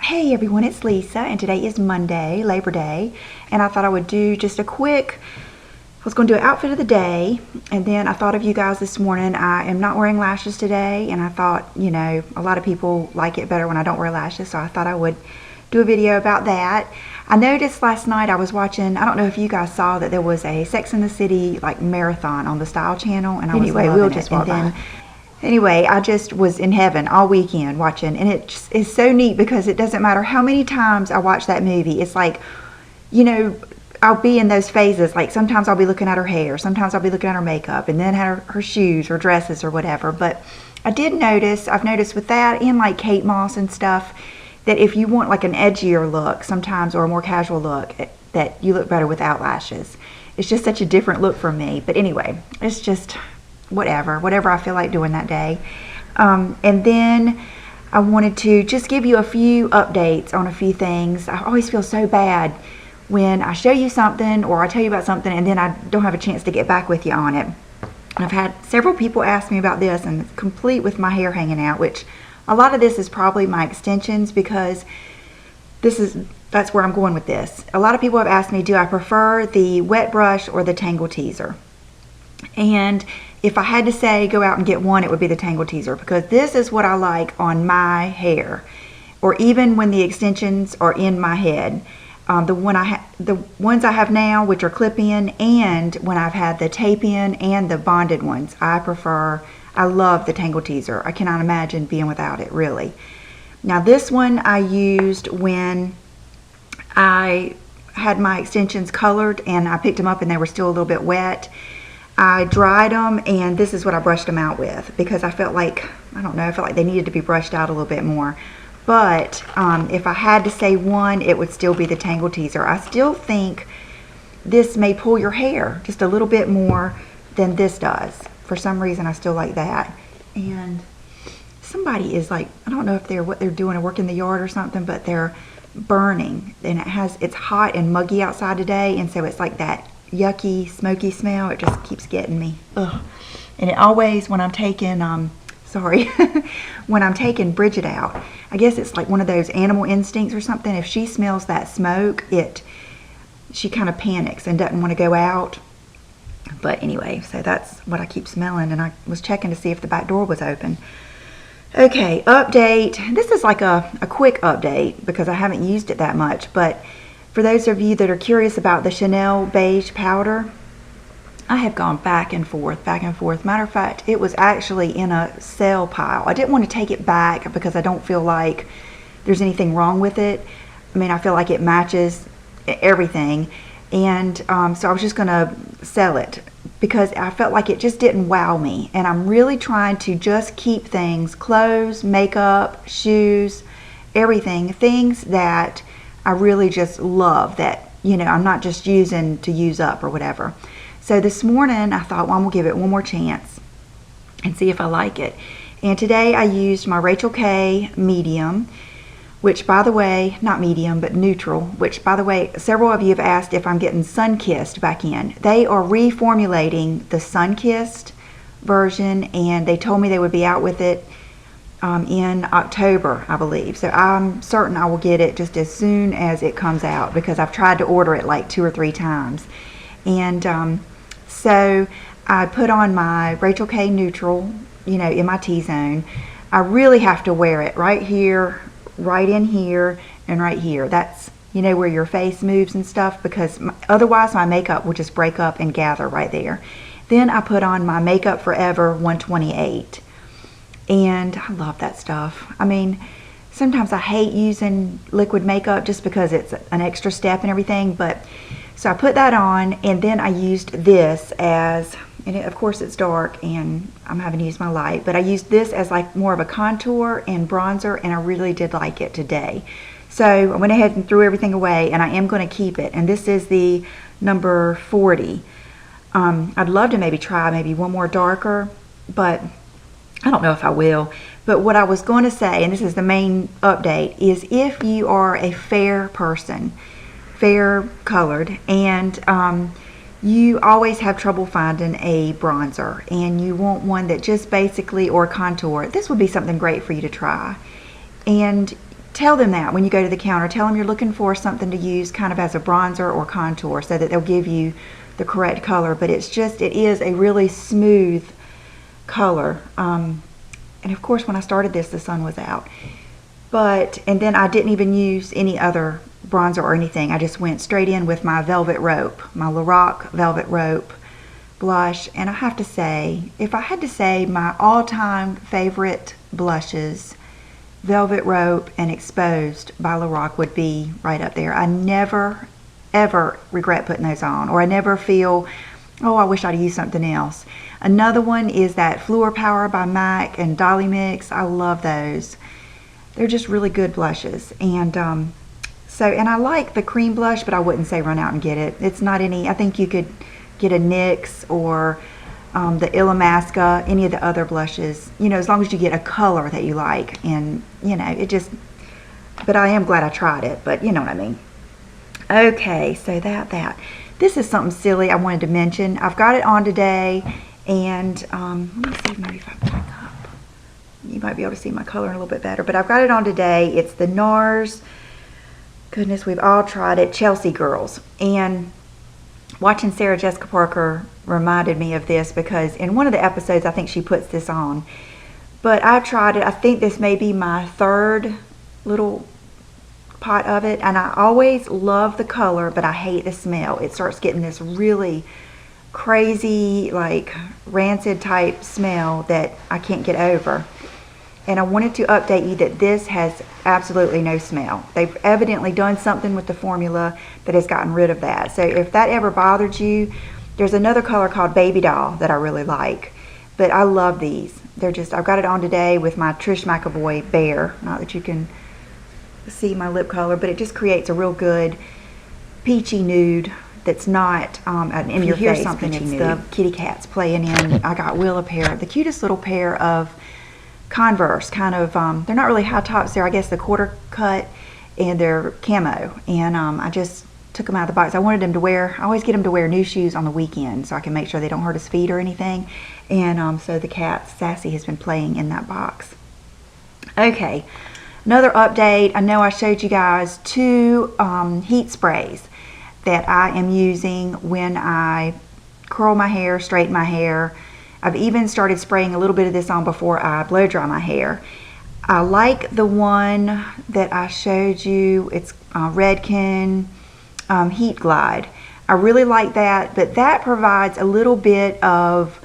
Hey everyone, it's Lisa, and today is Monday, Labor Day, and I thought I would do just a quick, I was going to do an outfit of the day, and then I thought of you guys this morning. I am not wearing lashes today, and I thought, you know, a lot of people like it better when I don't wear lashes, so I thought I would do a video about that. I noticed last night I was watching, I don't know if you guys saw that there was a Sex and the City like marathon on the Style Channel, and I was loving it. And then anyway, I just was in heaven all weekend watching, and it just is so neat because it doesn't matter how many times I watch that movie. It's like, you know, I'll be in those phases. Like sometimes I'll be looking at her hair, sometimes I'll be looking at her makeup, and then her shoes or dresses or whatever. But I did notice, I've noticed with that and like Kate Moss and stuff, that if you want like an edgier look sometimes or a more casual look, that you look better without lashes. It's just such a different look for me. But anyway, it's just whatever I feel like doing that day. And then I wanted to just give you a few updates on a few things. I always feel so bad when I show you something or I tell you about something and then I don't have a chance to get back with you on it. I've had several people ask me about this, and it's complete with my hair hanging out, which a lot of this is probably my extensions because that's where I'm going with this. A lot of people have asked me, do I prefer the wet brush or the Tangle Teezer? And if I had to say go out and get one, it would be the Tangle Teezer, because this is what I like on my hair, or even when the extensions are in my head. The ones I have now, which are clip-in, and when I've had the tape-in and the bonded ones, I love the Tangle Teezer. I cannot imagine being without it, really. Now this one I used when I had my extensions colored and I picked them up and they were still a little bit wet. I dried them, and this is what I brushed them out with because I felt like, I don't know, I felt like they needed to be brushed out a little bit more. But if I had to say one, it would still be the Tangle Teezer. I still think this may pull your hair just a little bit more than this does. For some reason, I still like that. And somebody is like, I don't know if what they're doing, work in the yard or something, but they're burning, and it's hot and muggy outside today, and so it's like that yucky, smoky smell. It just keeps getting me. Ugh. And it always, when I'm taking, when I'm taking Bridget out, I guess it's like one of those animal instincts or something. If she smells that smoke, she kind of panics and doesn't want to go out. But anyway, so that's what I keep smelling, and I was checking to see if the back door was open. Okay, update. This is like a quick update because I haven't used it that much, but for those of you that are curious about the Chanel Beige powder, I have gone back and forth. Matter of fact, it was actually in a sale pile. I didn't want to take it back because I don't feel like there's anything wrong with it. I mean, I feel like it matches everything. And so I was just going to sell it because I felt like it just didn't wow me. And I'm really trying to just keep things, clothes, makeup, shoes, everything, things that I really just love, that, you know, I'm not just using to use up or whatever. So this morning I thought, well, I'm gonna give it one more chance and see if I like it. And today I used my Rachel K medium, which, by the way, not medium, but neutral, which, by the way, several of you have asked if I'm getting Sun-Kissed back in. They are reformulating the Sun-Kissed version, and they told me they would be out with it in October, I believe. So I'm certain I will get it just as soon as it comes out because I've tried to order it like 2 or 3 times. And so I put on my Rachel K neutral, you know, in my T-zone. I really have to wear it right here, right in here, and right here. That's, you know, where your face moves and stuff, because otherwise my makeup will just break up and gather right there. Then I put on my Makeup Forever 128. And I love that stuff. I mean, sometimes I hate using liquid makeup just because it's an extra step and everything. But so I put that on, and then I used this as, and of course it's dark and I'm having to use my light, but I used this as like more of a contour and bronzer, and I really did like it today. So I went ahead and threw everything away, and I am going to keep it. And this is the number 40. I'd love to maybe try one more darker, but I don't know if I will. But what I was going to say, and this is the main update, is if you are a fair person, fair colored, and you always have trouble finding a bronzer and you want one that just basically, or contour, this would be something great for you to try. And tell them that when you go to the counter. Tell them you're looking for something to use kind of as a bronzer or contour, so that they'll give you the correct color. But it is a really smooth color. And of course, when I started this, the sun was out. And then I didn't even use any other bronzer or anything. I just went straight in with my Velvet Rope, my Lorac Velvet Rope blush. And I have to say, if I had to say my all-time favorite blushes, Velvet Rope and Exposed by Lorac would be right up there. I never, ever regret putting those on, or I never feel, oh, I wish I'd used something else. Another one is that Fluor Power by MAC and Dolly Mix. I love those. They're just really good blushes. And and I like the cream blush, but I wouldn't say run out and get it. It's not any, I think you could get a NYX or the Illamasqua, any of the other blushes, you know, as long as you get a color that you like. And, you know, but I am glad I tried it, but you know what I mean. Okay, so that. This is something silly I wanted to mention. I've got it on today, and let me see maybe if I back up. You might be able to see my color a little bit better, but I've got it on today. It's the Nars, goodness, we've all tried it, Chelsea Girls. And watching Sarah Jessica Parker reminded me of this, because in one of the episodes I think she puts this on. But I've tried it. I think this may be my third little pot of it, and I always love the color, but I hate the smell. It starts getting this really crazy, like rancid type smell that I can't get over. And I wanted to update you that this has absolutely no smell. They've evidently done something with the formula that has gotten rid of that. So if that ever bothered you, there's another color called Baby Doll that I really like. But I love these. They're just, I've got it on today with my Trish McEvoy Bare. Not that you can see my lip color, but it just creates a real good peachy nude that's not in your face. Something, it's the kitty cats playing in. I got Will a pair, the cutest little pair of Converse, kind of, they're not really high tops, they're I guess the quarter cut, and they're camo. And I just took them out of the box. I wanted them to wear, I always get them to wear new shoes on the weekend so I can make sure they don't hurt his feet or anything. And so the cat, Sassy, has been playing in that box. Okay, another update. I know I showed you guys 2 heat sprays that I am using when I curl my hair, straighten my hair. I've even started spraying a little bit of this on before I blow dry my hair. I like the one that I showed you. It's Redken Heat Glide. I really like that, but that provides a little bit of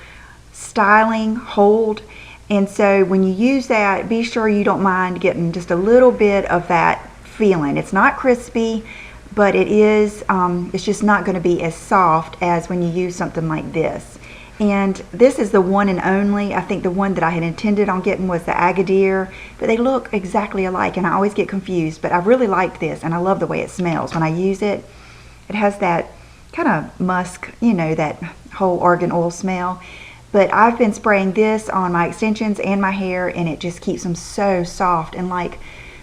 styling hold. And so when you use that, be sure you don't mind getting just a little bit of that feeling. It's not crispy, but it is, it's just not going to be as soft as when you use something like this. And this is the one and only. I think the one that I had intended on getting was the Agadir, but they look exactly alike and I always get confused. But I really liked this, and I love the way it smells when I use it. It has that kind of musk, you know, that whole argan oil smell. But I've been spraying this on my extensions and my hair, and it just keeps them so soft. And like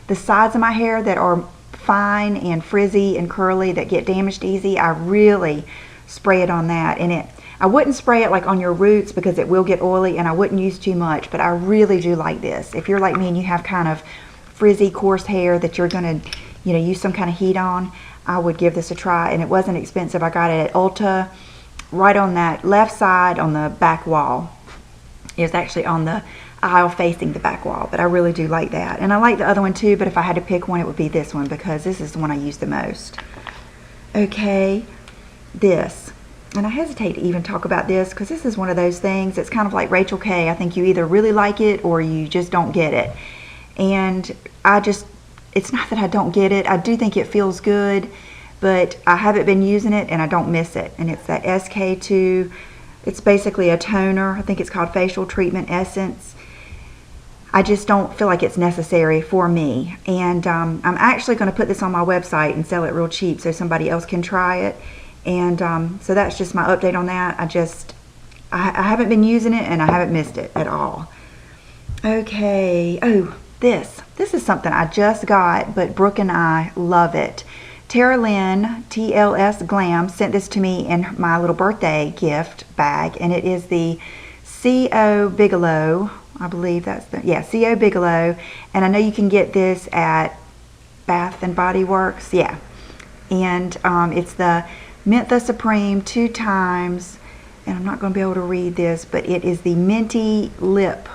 the sides of my hair that are fine and frizzy and curly that get damaged easy, I really spray it on that. And I wouldn't spray it like on your roots because it will get oily, and I wouldn't use too much, but I really do like this. If you're like me and you have kind of frizzy, coarse hair that you're going to, you know, use some kind of heat on, I would give this a try. And it wasn't expensive. I got it at Ulta, right on that left side on the back wall. It's actually on the aisle facing the back wall, but I really do like that. And I like the other one too, but if I had to pick one, it would be this one because this is the one I use the most. Okay, this. And I hesitate to even talk about this because this is one of those things that's kind of like Rachel K. I think you either really like it or you just don't get it. And it's not that I don't get it. I do think it feels good, but I haven't been using it and I don't miss it. And it's that SK2. It's basically a toner. I think it's called Facial Treatment Essence. I just don't feel like it's necessary for me. And I'm actually going to put this on my website and sell it real cheap so somebody else can try it. And so that's just my update on that. I haven't been using it and I haven't missed it at all. Okay, oh, this is something I just got, but Brooke and I love it. Tara Lynn, TLS Glam, sent this to me in my little birthday gift bag, and it is the CO Bigelow. I believe that's the, yeah, CO Bigelow. And I know you can get this at and Body Works. Yeah. And it's the Mentha Supreme 2 times. And I'm not going to be able to read this, but it is the Minty Lip.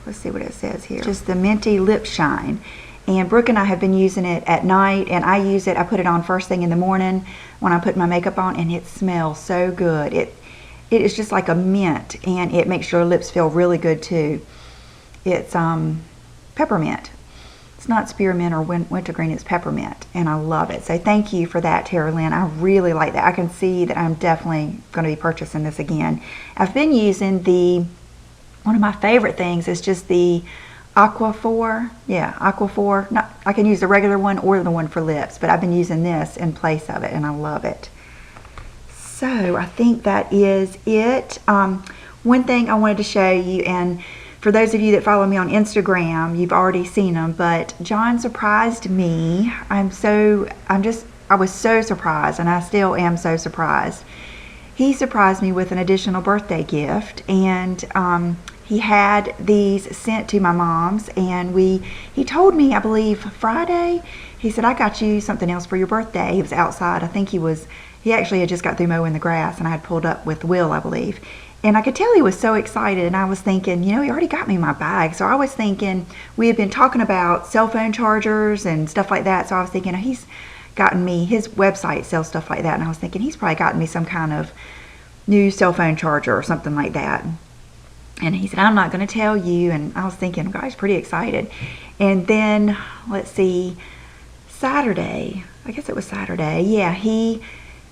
Let's see what it says here. Just the Minty Lip Shine. And Brooke and I have been using it at night, and I use it, I put it on first thing in the morning when I put my makeup on, and it smells so good. It is just like a mint, and it makes your lips feel really good too. It's peppermint. It's not spearmint or wintergreen, it's peppermint, and I love it. So thank you for that, Tara Lynn. I really like that. I can see that I'm definitely going to be purchasing this again. I've been using one of my favorite things is just the Aquaphor. Yeah, Aquaphor. I can use the regular one or the one for lips, but I've been using this in place of it, and I love it. So I think that is it. One thing I wanted to show you, and for those of you that follow me on Instagram, you've already seen them, but John surprised me. I was so surprised, and I still am so surprised. He surprised me with an additional birthday gift, and he had these sent to my mom's, and he told me, I believe Friday, he said, I got you something else for your birthday. He was outside. I think he actually had just got through mowing the grass, and I had pulled up with Will, I believe. And I could tell he was so excited, and I was thinking, you know, he already got me my bag. So I was thinking, we had been talking about cell phone chargers and stuff like that, so I was thinking, oh, he's gotten me, his website sells stuff like that, and I was thinking, he's probably gotten me some kind of new cell phone charger or something like that. And he said, I'm not going to tell you, and I was thinking, gosh, pretty excited. And then, let's see, Saturday, I guess it was Saturday, yeah, he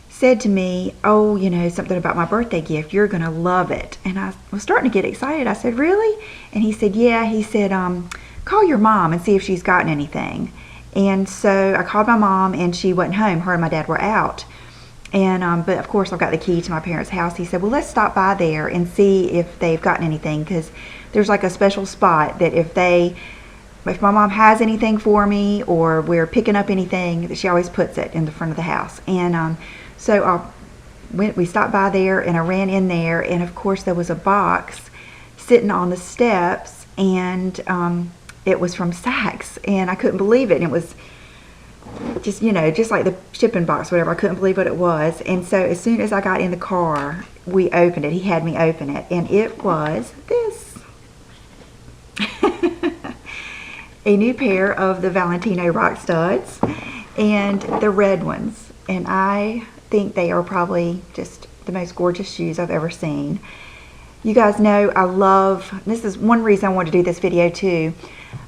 said to me, oh, you know, something about my birthday gift, you're gonna love it. And I was starting to get excited. I said, really? And he said, yeah. He said, call your mom and see if she's gotten anything. And so I called my mom, and she wasn't home. Her and my dad were out. And but of course I've got the key to my parents' house. He said, well, let's stop by there and see if they've gotten anything, because there's like a special spot that if my mom has anything for me, or we're picking up anything, that she always puts it in the front of the house. And so we stopped by there, and I ran in there, and of course there was a box sitting on the steps, and it was from Saks, and I couldn't believe it. And it was just, you know, just like the shipping box, whatever. I couldn't believe what it was. And so as soon as I got in the car, we opened it. He had me open it, and it was this. A new pair of the Valentino Rock Studs, and the red ones. And I think they are probably just the most gorgeous shoes I've ever seen. You guys know I love, this is one reason I wanted to do this video too.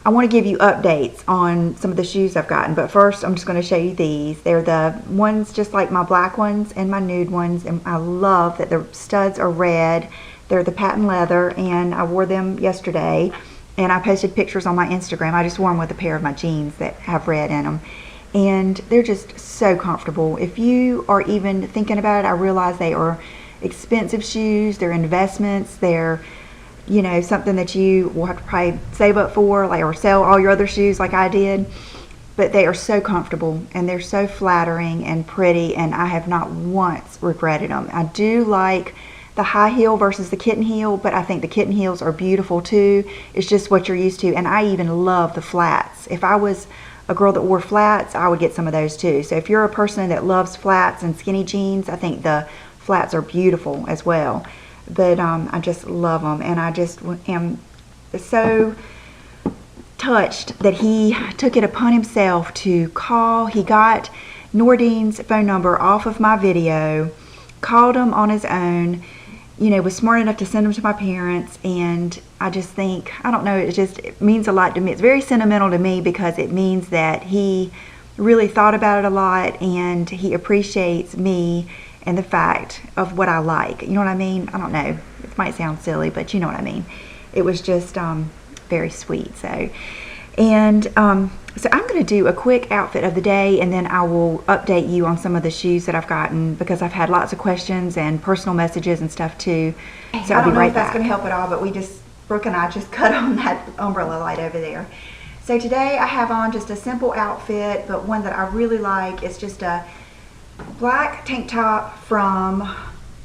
I want to give you updates on some of the shoes I've gotten, but first I'm just going to show you these. They're the ones just like my black ones and my nude ones, and I love that the studs are red. They're the patent leather, and I wore them yesterday, and I posted pictures on my Instagram. I just wore them with a pair of my jeans that have red in them. And they're just so comfortable. If you are even thinking about it, I realize they are expensive shoes. They're investments. They're, you know, something that you will have to probably save up for, like, or sell all your other shoes like I did. But they are so comfortable, and they're so flattering and pretty, and I have not once regretted them. I do like the high heel versus the kitten heel, but I think the kitten heels are beautiful too. It's just what you're used to, and I even love the flats. If I was a girl that wore flats, I would get some of those too. So if you're a person that loves flats and skinny jeans, I think the flats are beautiful as well. But I just love them, and I just am so touched that he took it upon himself to call. He got Nordine's phone number off of my video, called him on his own, you know, was smart enough to send them to my parents. And I just think, I don't know, it means a lot to me. It's very sentimental to me, because it means that he really thought about it a lot, and he appreciates me and the fact of what I like. You know what I mean? I don't know, it might sound silly, but you know what I mean. It was just very sweet. So, and so I'm going to do a quick outfit of the day, and then I will update you on some of the shoes that I've gotten, because I've had lots of questions and personal messages and stuff too. So I'll be right back. I don't know if that's going to help at all, but Brooke and I just cut on that umbrella light over there. So today I have on just a simple outfit, but one that I really like. It's just a black tank top from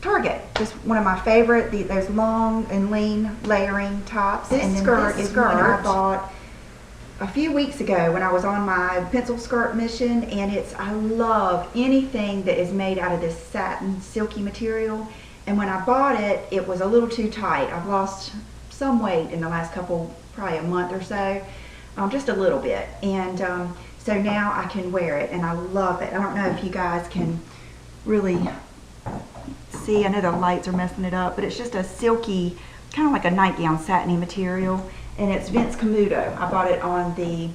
Target. Just one of my favorite, those long and lean layering tops. This skirt is one I bought a few weeks ago when I was on my pencil skirt mission, and I love anything that is made out of this satin silky material. And when I bought it, it was a little too tight. I've lost some weight in the last probably a month or so, just a little bit. And so now I can wear it, and I love it. I don't know if you guys can really see. I know the lights are messing it up, but it's just a silky, kind of like a nightgown satiny material. And it's Vince Camuto. I bought it on the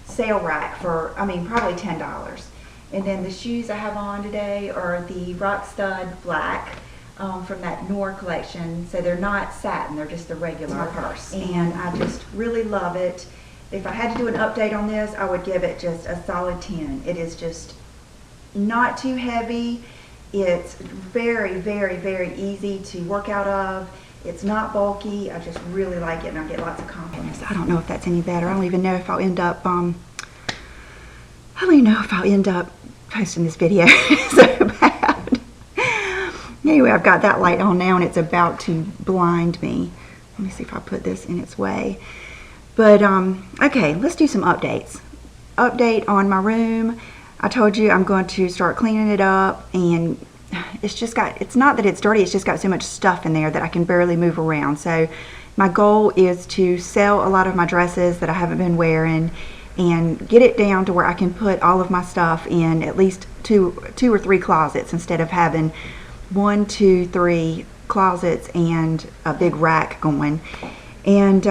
sale rack for, I mean, probably $10. And then the shoes I have on today are the Rock Stud Black from that Noir collection. So they're not satin, they're just the regular purse. And I just really love it. If I had to do an update on this, I would give it just a solid 10. It is just not too heavy. It's very, very, very easy to work out of. It's not bulky. I just really like it, and I get lots of compliments. I don't know if that's any better. I don't even know if I'll end up, posting this video. So bad. Anyway, I've got that light on now, and it's about to blind me. Let me see if I put this in its way. But, okay, let's do some updates. Update on my room. I told you I'm going to start cleaning it up, and it's not that it's dirty, it's just got so much stuff in there that I can barely move around. So my goal is to sell a lot of my dresses that I haven't been wearing and get it down to where I can put all of my stuff in at least two or three closets instead of having 1, 2, 3 closets and a big rack going. And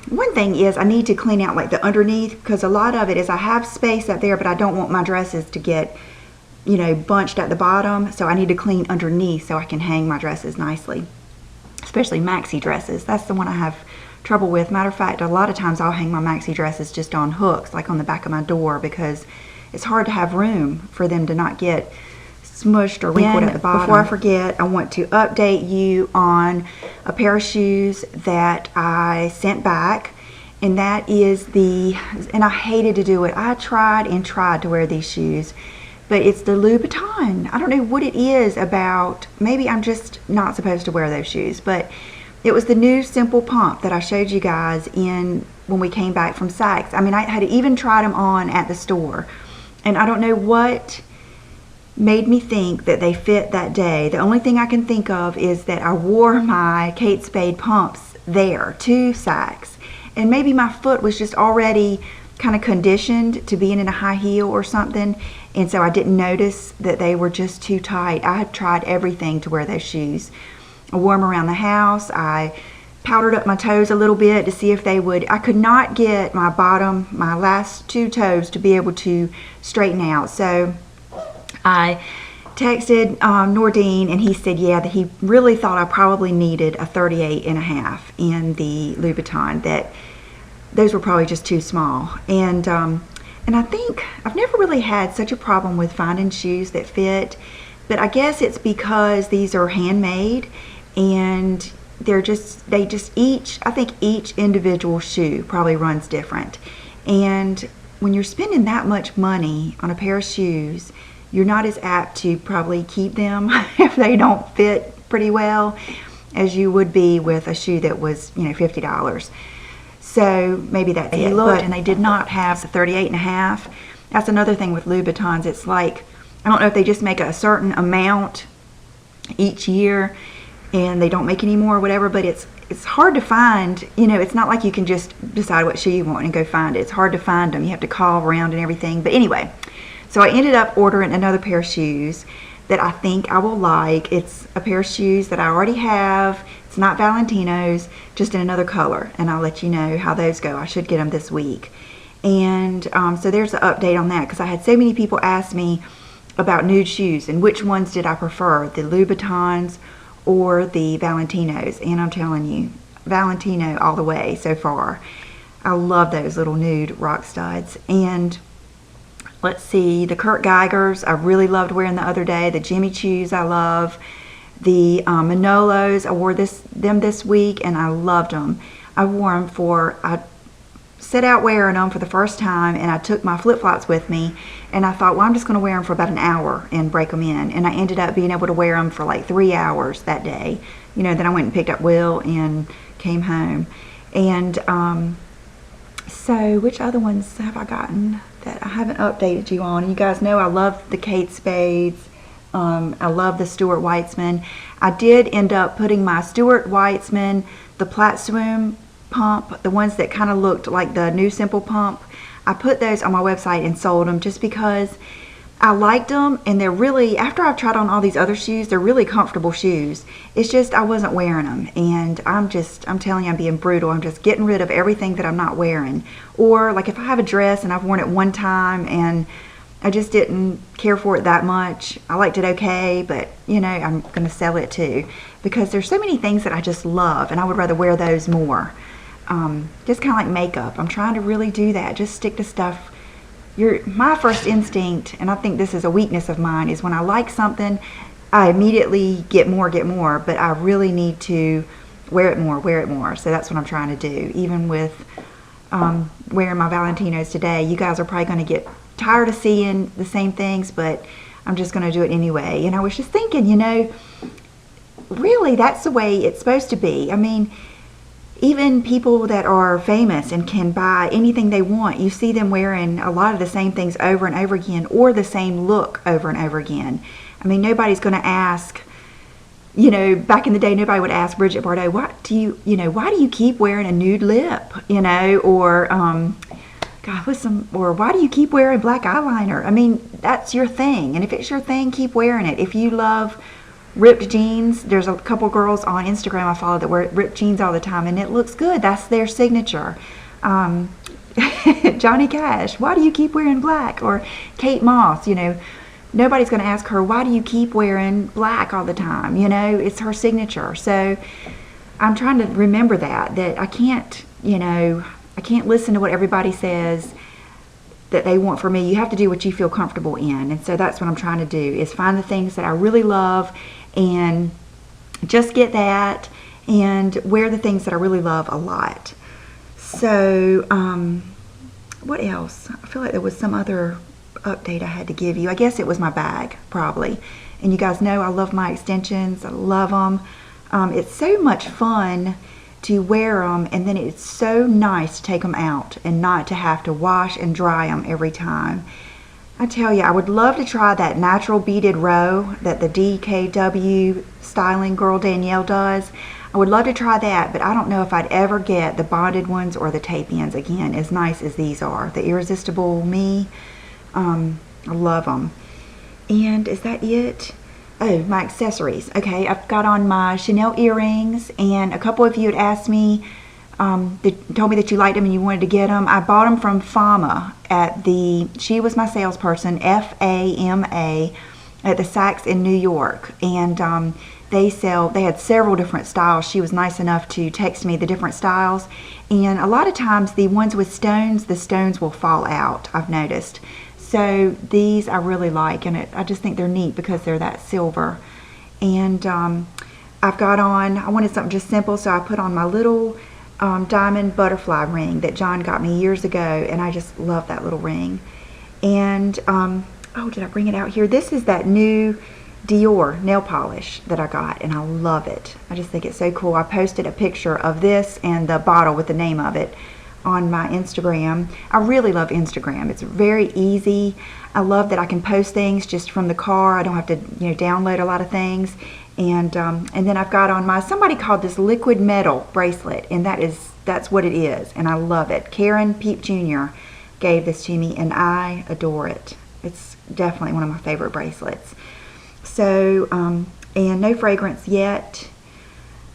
one thing is I need to clean out like the underneath, because a lot of it is I have space up there, but I don't want my dresses to get, you know, bunched at the bottom. So I need to clean underneath so I can hang my dresses nicely, especially maxi dresses. That's the one I have trouble with. Matter of fact, a lot of times I'll hang my maxi dresses just on hooks, like on the back of my door, because it's hard to have room for them to not get smushed or wrinkled at the bottom. Before I forget, I want to update you on a pair of shoes that I sent back, and that is and I hated to do it. I tried and tried to wear these shoes, but it's the Louboutin. I don't know what it is about. Maybe I'm just not supposed to wear those shoes, but it was the new Simple Pump that I showed you guys when we came back from Saks. I mean, I had even tried them on at the store, and I don't know what made me think that they fit that day. The only thing I can think of is that I wore my Kate Spade pumps there to Saks, and maybe my foot was just already kind of conditioned to being in a high heel or something, and so I didn't notice that they were just too tight. I had tried everything to wear those shoes. I wore them around the house. I powdered up my toes a little bit to see if they would. I could not get my last 2 toes to be able to straighten out. So I texted Nordine, and he said, yeah, that he really thought I probably needed a 38.5 in the Louboutin, that those were probably just too small. And I think I've never really had such a problem with finding shoes that fit, but I guess it's because these are handmade, and I think each individual shoe probably runs different. And when you're spending that much money on a pair of shoes, you're not as apt to probably keep them if they don't fit pretty well as you would be with a shoe that was, you know, $50. So maybe that's it. Looked, and they did not have the 38.5. That's another thing with Louboutins. It's like, I don't know if they just make a certain amount each year and they don't make any more or whatever, but it's hard to find. You know, it's not like you can just decide what shoe you want and go find it. It's hard to find them. You have to call around and everything. But anyway, so I ended up ordering another pair of shoes that I think I will like. It's a pair of shoes that I already have. It's not Valentino's, just in another color, and I'll let you know how those go. I should get them this week. And so there's an update on that, because I had so many people ask me about nude shoes and which ones did I prefer, the Louboutins or the Valentinos. And I'm telling you, Valentino all the way so far. I love those little nude rock studs. And let's see, the Kurt Geigers I really loved wearing the other day. The Jimmy Choos I love. The Manolos, I wore them this week, and I loved them. I set out wearing them for the first time, and I took my flip-flops with me, and I thought, well, I'm just going to wear them for about an hour and break them in. And I ended up being able to wear them for like 3 hours that day. You know, then I went and picked up Will and came home. And So which other ones have I gotten that I haven't updated you on? You guys know I love the Kate Spades. I love the Stuart Weitzman. I did end up putting my Stuart Weitzman, the Platswoom pump, the ones that kind of looked like the new Simple pump. I put those on my website and sold them just because I liked them, and they're really, after I've tried on all these other shoes, they're really comfortable shoes. It's just I wasn't wearing them, and I'm telling you, I'm being brutal. I'm just getting rid of everything that I'm not wearing. Or like if I have a dress and I've worn it one time and I just didn't care for it that much, I liked it okay, but you know, I'm going to sell it too, because there's so many things that I just love and I would rather wear those more. Just kind of like makeup. I'm trying to really do that. Just stick to stuff. My first instinct, and I think this is a weakness of mine, is when I like something, I immediately get more, but I really need to wear it more. So that's what I'm trying to do. Even with wearing my Valentinos today, you guys are probably going to get tired of seeing the same things, but I'm just going to do it anyway. And I was just thinking, you know, really that's the way it's supposed to be. I mean, even people that are famous and can buy anything they want, you see them wearing a lot of the same things over and over again, or the same look over and over again. I mean, nobody's going to ask, you know, back in the day, nobody would ask Bridget Bardot, why do you keep wearing a nude lip, you know, or, or why do you keep wearing black eyeliner? I mean, that's your thing. And if it's your thing, keep wearing it. If you love ripped jeans, there's a couple girls on Instagram I follow that wear ripped jeans all the time, and it looks good. That's their signature. Johnny Cash, why do you keep wearing black? Or Kate Moss, you know, nobody's going to ask her, why do you keep wearing black all the time? You know, it's her signature. So I'm trying to remember that I can't, you know, I can't listen to what everybody says that they want for me. You have to do what you feel comfortable in. And so that's what I'm trying to do, is find the things that I really love and just get that, and wear the things that I really love a lot. So what else? I feel like there was some other update I had to give you. I guess it was my bag, probably. And you guys know I love my extensions. I love them. It's so much fun to wear them, and then it's so nice to take them out and not to have to wash and dry them every time. I tell you, I would love to try that natural beaded row that the DKW styling girl Danielle does. I would love to try that, but I don't know if I'd ever get the bonded ones or the tape-ins again, as nice as these are. The Irresistible Me, I love them. And is that it? Oh, my accessories. Okay, I've got on my Chanel earrings, and a couple of you had asked me, told me that you liked them and you wanted to get them. I bought them from Fama she was my salesperson, F-A-M-A, at the Saks in New York. And they had several different styles. She was nice enough to text me the different styles. And a lot of times the ones with stones, the stones will fall out, I've noticed. So these I really like, and I just think they're neat because they're that silver. And I've got on, I wanted something just simple, so I put on my little diamond butterfly ring that John got me years ago, and I just love that little ring. And oh, did I bring it out here? This is that new Dior nail polish that I got, and I love it. I just think it's so cool. I posted a picture of this and the bottle with the name of it on my Instagram. I really love Instagram. It's very easy. I love that I can post things just from the car. I don't have to, you know, download a lot of things. And then I've got on somebody called this liquid metal bracelet, and that's what it is, and I love it. Karen Peep Jr. gave this to me, and I adore it. It's definitely one of my favorite bracelets. So, and no fragrance yet.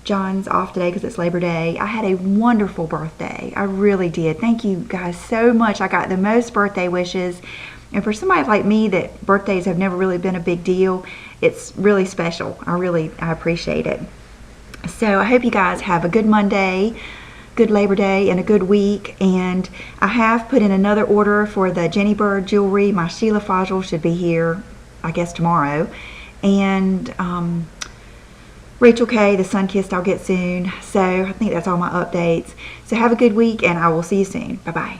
John's off today because it's Labor Day. I had a wonderful birthday. I really did. Thank you guys so much. I got the most birthday wishes. And for somebody like me that birthdays have never really been a big deal, it's really special. I appreciate it. So I hope you guys have a good Monday, good Labor Day, and a good week. And I have put in another order for the Jenny Bird jewelry. My Sheila Fajl should be here, I guess, tomorrow. And Rachel K, the Sunkissed, I'll get soon. So I think that's all my updates. So have a good week, and I will see you soon. Bye-bye.